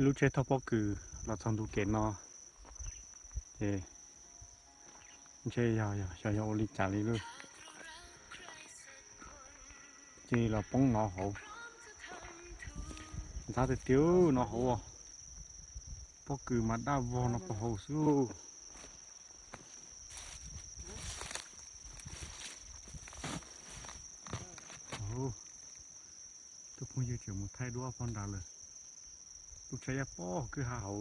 รู้เช็ดท็อปก็คือเราทำดูเกตเนาะเย่ไม่ใช่ยาวโอลิจ่าเลยเลยจีเราป้องเนาะเขาถ้าจะเตี้ยวเนาะเขาก็คือมาด้าวเนาะเขาสู้โอ้ทุกคนอยู่เฉียวมุดไทยด้วยพอนดาเลยลูกชายป้อคือหาว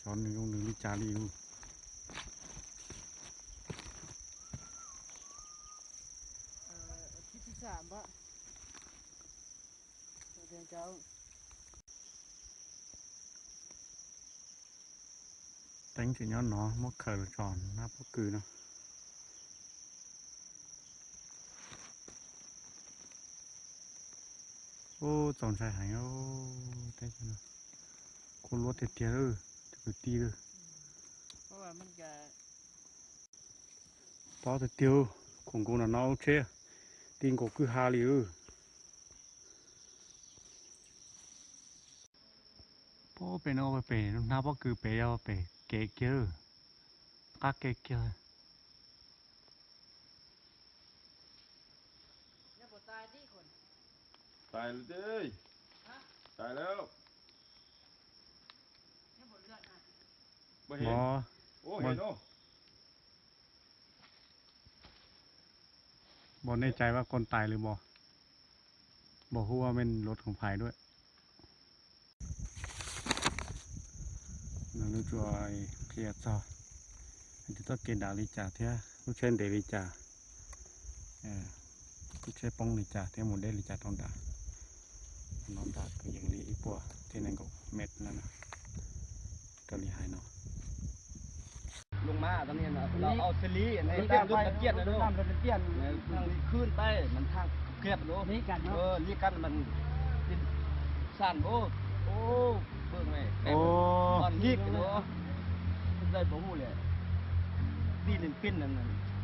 ช้อนหนึ่งลิจ่าลีนู่ที่ที่สามปะเดือนเจ้าแต่งสิย้อนเนาะมกเขินจอนหน้าพวกคือเนาะโอ้จอนชายหายโอ้แต่งเนาะคนรถเตี้ยเลยจะไปตีเลยเพราะว่ามันจะ ต่อเตี้ยวของกูน่ะเนาเช่ตีนกูคือฮาลีโอ้เป็นเอาไปเปย์หน้าพวกคือเปย์เอาไปเก๋เก๋กักเก๋เก๋ เนี่ยบ่ตายที่คน ตายแล้วเจ้ยตายแล้ว เนี่ยบ่เลือดนะ ไม่ ห เห็ ม น อ โอ้เห็นโอ้ บอกในใจว่าคนตายหรือบอกฮู้ว่าเป็นรถของภายด้วยนั่นรู้จัวเคลียร์ต่ออันที่ต้องเกณฑ์ดาวลิจ่าเท่าลูกเช่นเดลิจ่าลูกเช่นป้องลิจ่าเท่าหมดได้ลิจ่าตองดานอนดาก็ยังลีอีปัวที่นั่นก็เม็ดนั่นนะก็ลีหายเนาะ ลงมาตอนนี้นะเราเอาเซรีในตามรุ่นตะเกียบนะลูก น้ำเป็นเตี้ยน ทางขึ้นไปมันทางเกียบลูก นี่กันเนาะ นี่กันมันเป็นสั่นโอ้เบิ่งไหม โอ้ ตอนนี้กันเนาะได้บ่ฮู้เลยปีนึงปิ้นนั่น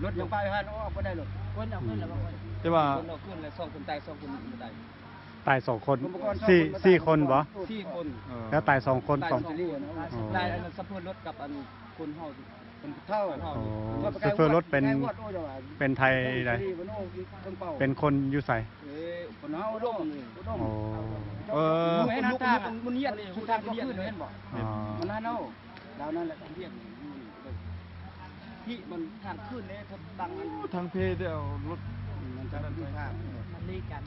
รถยังไปฮะเนาะบ่ได้รถ คนเอาขึ้นแล้วบางคน แต่ว่า คนเอาขึ้นแล้ว2คนตาย2คนบ่ได้ ตาย2 คนสี่คนบ่ 4คน แล้วตาย2 คน ตาย สอง 2คนตายอันนั้นสะพนรถกับอันคนเฮาเป็นเท่าเฮา โอ้โซเฟอร์รถเป็นไทยใดเป็นคนอยู่ใส่ คนเฮาดมนี่ โอ้ มันเห็นทางมันเยียดนี่คุณทางก็ขึ้นเห็นบ่ อ๋อ มันน่าเนาดาวนั่นแหละเรียกพี่มันทางขึ้นเนี่ยถ้าดัง ทางเพเดียวรถ มันจะขึ้นทาง มันนี่กัน